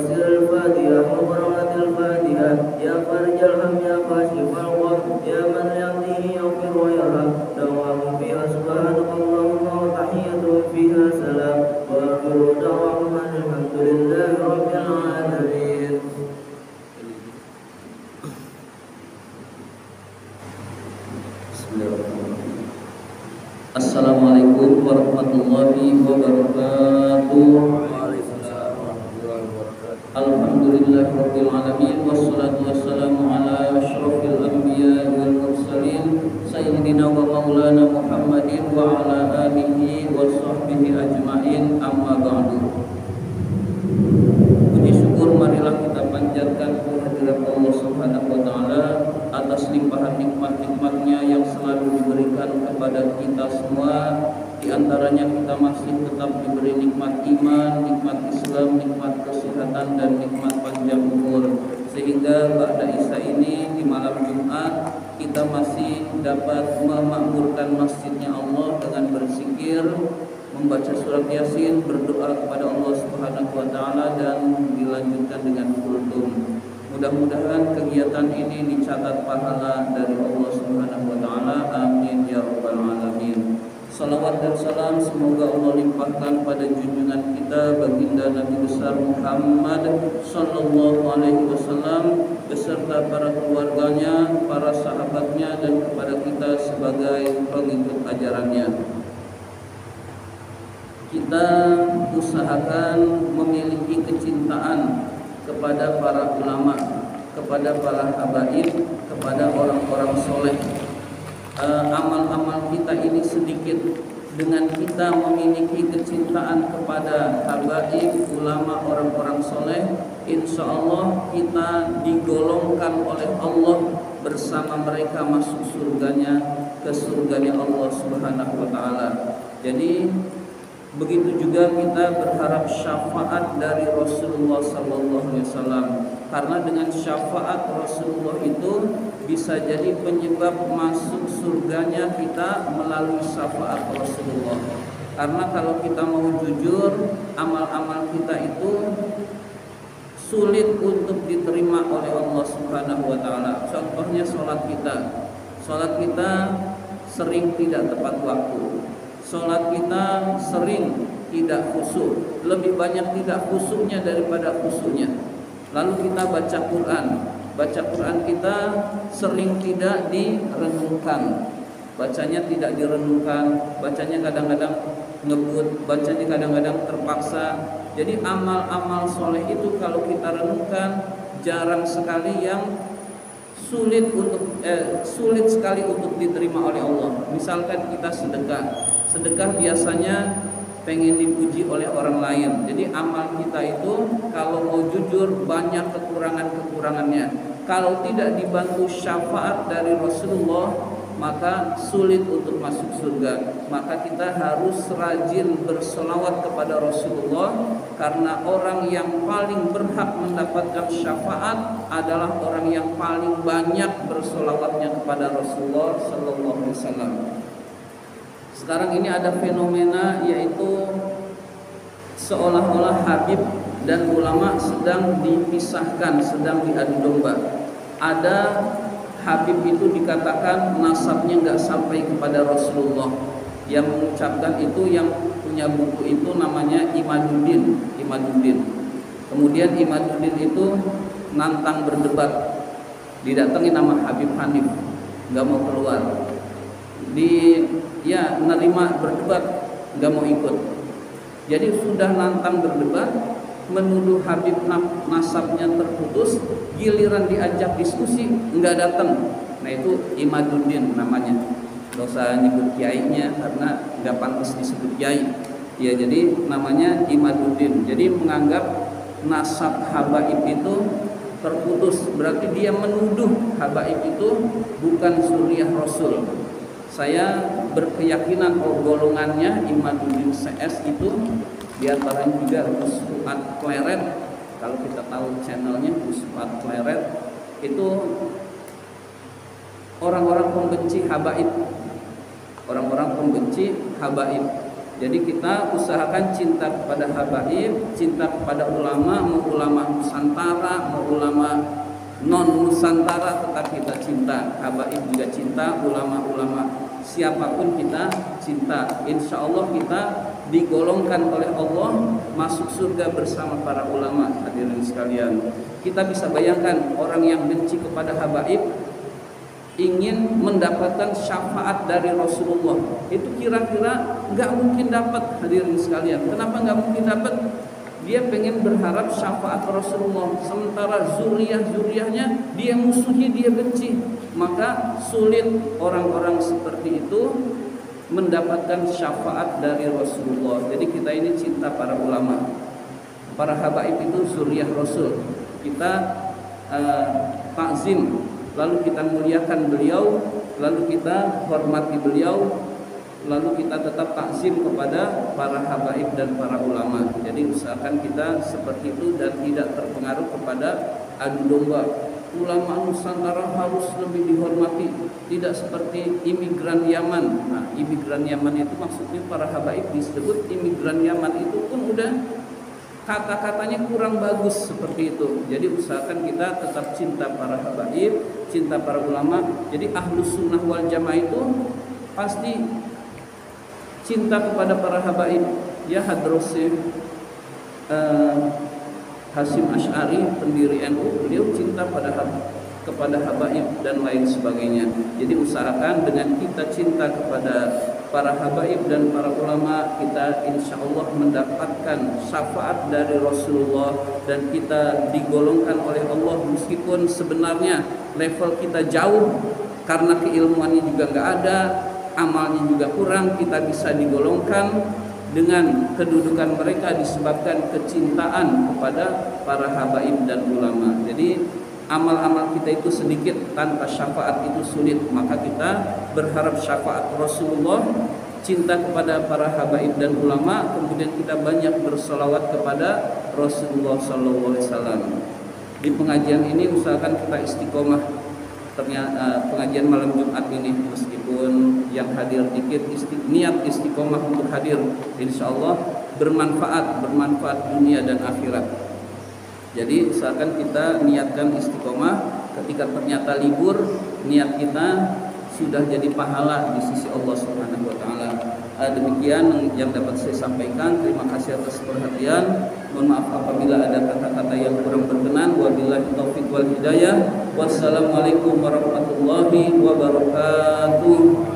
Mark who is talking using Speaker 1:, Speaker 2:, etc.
Speaker 1: مفسر الفاتحة وقراءة الفاتحة يا فارج الهم يا كاشف الغم يا من يهديه يغفر ويرحم دوام فيها سبحانك اللهم وتحيتهم فيها سلام وآخر دعواهم أن الحمد لله رب العالمين.
Speaker 2: Assalamualaikum warahmatullahi wabarakatuh. Alhamdulillahirabbil alamin wassalatu wassalamu ala asyrofil anbiya'i wal mursalin sayyidina wa maulana Muhammadin wa ala alihi wa sahbihi ajmain, amma ba'du. Puji syukur marilah kita panjatkan kehadirat Allah Subhanahu wa taala atas limpahan nikmat-nikmatnya yang selalu diberikan kepada kita semua. Di antaranya kita masih tetap diberi nikmat iman, nikmat Islam, nikmat kesehatan, dan nikmat panjang umur. Sehingga ba'da Isya ini di malam Jumat kita masih dapat memakmurkan masjidnya Allah dengan berzikir, membaca surat Yasin, berdoa kepada Allah Subhanahu wa taala, dan dilanjutkan dengan kultum. Mudah-mudahan kegiatan ini dicatat pahala dari Allah Subhanahu wa taala. Amin ya rabbal alamin. Salawat dan salam semoga Allah limpahkan pada junjungan kita baginda Nabi besar Muhammad sallallahu alaihi wasallam beserta para keluarganya, para sahabatnya, dan kepada kita sebagai pengikut ajarannya. Kita usahakan memiliki kecintaan kepada para ulama, kepada para habaib, kepada orang-orang soleh. Amal-amal kita ini sedikit. Dengan kita memiliki kecintaan kepada habaib, ulama, orang-orang soleh, insya Allah kita digolongkan oleh Allah bersama mereka masuk surganya, ke surganya Allah Subhanahu wa taala. Jadi begitu juga kita berharap syafaat dari Rasulullah SAW, karena dengan syafaat Rasulullah itu bisa jadi penyebab masuk surganya kita melalui syafaat Rasulullah. Karena kalau kita mau jujur, amal-amal kita itu sulit untuk diterima oleh Allah Subhanahu wa taala. Contohnya sholat kita. Sholat kita sering tidak tepat waktu. Sholat kita sering tidak khusyuk, lebih banyak tidak khusyuknya daripada khusyuknya. Lalu kita baca Quran kita sering tidak direnungkan, bacanya tidak direnungkan, bacanya kadang-kadang ngebut, bacanya kadang-kadang terpaksa. Jadi amal-amal soleh itu kalau kita renungkan jarang sekali yang sulit sekali untuk diterima oleh Allah. Misalkan kita sedekah biasanya pengen dipuji oleh orang lain. Jadi amal kita itu kalau mau jujur banyak kekurangannya. Kalau tidak dibantu syafaat dari Rasulullah, maka sulit untuk masuk surga. Maka kita harus rajin berselawat kepada Rasulullah, karena orang yang paling berhak mendapatkan syafaat adalah orang yang paling banyak berselawatnya kepada Rasulullah sallallahu alaihi wasallam. Sekarang ini ada fenomena, yaitu seolah-olah habib dan ulama sedang dipisahkan, sedang diadu domba. Ada habib itu dikatakan nasabnya nggak sampai kepada Rasulullah. Yang mengucapkan itu, yang punya buku itu namanya Imaduddin. Kemudian Imaduddin itu nantang berdebat, didatangi nama Habib Hanif, nggak mau keluar. Nerima berdebat, nggak mau ikut. Jadi sudah nantang berdebat, menuduh Habib nasabnya terputus, giliran diajak diskusi nggak datang. Nah itu Imaduddin namanya. Nggak usah nyebut kiainya karena nggak pantas disebut kiai. Ya, jadi namanya Imaduddin. Jadi menganggap nasab habaib itu terputus, berarti dia menuduh habaib itu bukan suriah Rasul. Saya berkeyakinan golongannya Imaduddin CS itu diantaranya juga Gus Fuad Kleret. Kalau kita tahu channelnya Gus Fuad Kleret, itu orang-orang pembenci habaib. Jadi kita usahakan cinta kepada habaib, cinta kepada ulama, mau ulama Nusantara, mau ulama non Nusantara, tetap kita cinta. Habaib juga cinta, ulama-ulama siapapun kita cinta. Insya Allah kita digolongkan oleh Allah masuk surga bersama para ulama. Hadirin sekalian, kita bisa bayangkan orang yang benci kepada habaib ingin mendapatkan syafaat dari Rasulullah, itu kira-kira nggak mungkin dapat. Hadirin sekalian, kenapa nggak mungkin dapat? Dia pengen berharap syafaat Rasulullah, sementara zuriyahnya dia musuhi, dia benci. Maka sulit orang-orang seperti itu mendapatkan syafaat dari Rasulullah. Jadi kita ini cinta para ulama, para habaib itu zuriyah Rasul. Kita takzim, lalu kita muliakan beliau, lalu kita hormati beliau, lalu kita tetap takzim kepada para habaib dan para ulama. Jadi usahakan kita seperti itu dan tidak terpengaruh kepada adu domba. Ulama Nusantara harus lebih dihormati, tidak seperti imigran Yaman. Nah, imigran Yaman itu maksudnya para habaib disebut imigran Yaman, itu pun udah kata-katanya kurang bagus seperti itu. Jadi usahakan kita tetap cinta para habaib, cinta para ulama. Jadi ahlus sunnah wal jamaah itu pasti cinta kepada para habaib. Ya Hadrosim Hasim Asy'ari, pendiri NU, beliau cinta kepada habaib dan lain sebagainya. Jadi usahakan dengan kita cinta kepada para habaib dan para ulama, kita insya Allah mendapatkan syafaat dari Rasulullah dan kita digolongkan oleh Allah. Meskipun sebenarnya level kita jauh karena keilmuannya juga nggak ada, amalnya juga kurang, kita bisa digolongkan dengan kedudukan mereka disebabkan kecintaan kepada para habaib dan ulama. Jadi amal-amal kita itu sedikit, tanpa syafaat itu sulit. Maka kita berharap syafaat Rasulullah, cinta kepada para habaib dan ulama, kemudian kita banyak bersolawat kepada Rasulullah SAW. Di pengajian ini usahakan kita istiqomah. Ternyata pengajian malam Jumat ini, meskipun yang hadir dikit, niat istiqomah untuk hadir, insya Allah bermanfaat dunia dan akhirat. Jadi usahakan kita niatkan istiqomah. Ketika ternyata libur, niat kita sudah jadi pahala di sisi Allah Subhanahu wa taala. Demikian yang dapat saya sampaikan. Terima kasih atas perhatian. Mohon maaf apabila ada kata-kata yang kurang berkenan. Wabillahi taufiq wal hidayah. Wassalamualaikum warahmatullahi wabarakatuh.